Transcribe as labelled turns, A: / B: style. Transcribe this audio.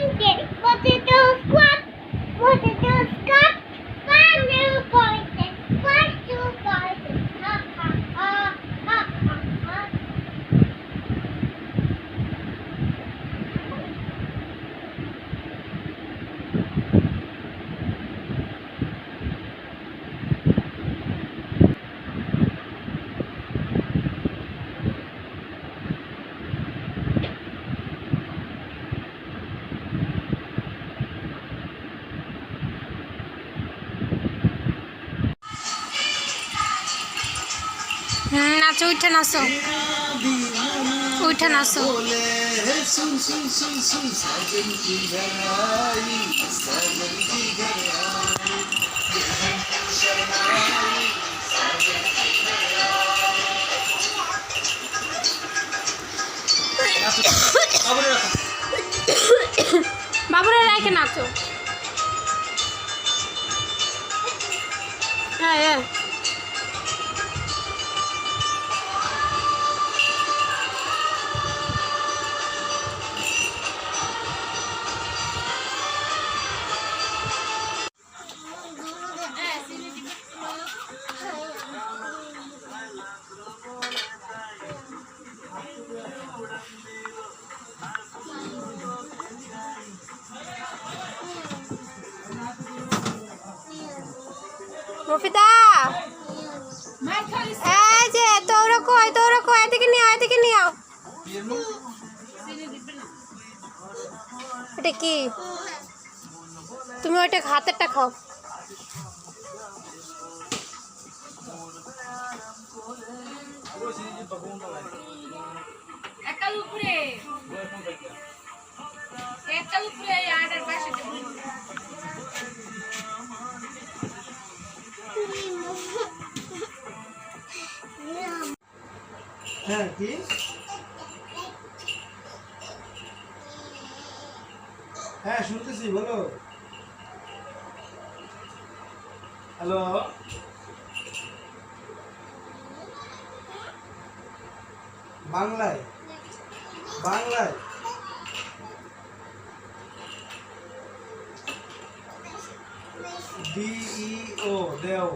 A: Potatoes cut. Potatoes cut. One new pointed. One two pointed. Ha ha ha ha ha ha.
B: নাচো, উঠে নাচো, উঠে নাচো। বাবুরে রেখে নাচো। হ্যাঁ হ্যাঁ রফিদা, এই যে তোরা কই, এদিকে নিয়ে আও, এদিকে নিয়ে আও। এটা কি? তুমি ওইটা হাতেরটা খাও।
C: একাল উপরে আটার পাশে
D: হ্যাঁ কি হ্যাঁ শুনতেছি, বলো। হ্যালো, বাংলায় বাংলায় DEO দেও।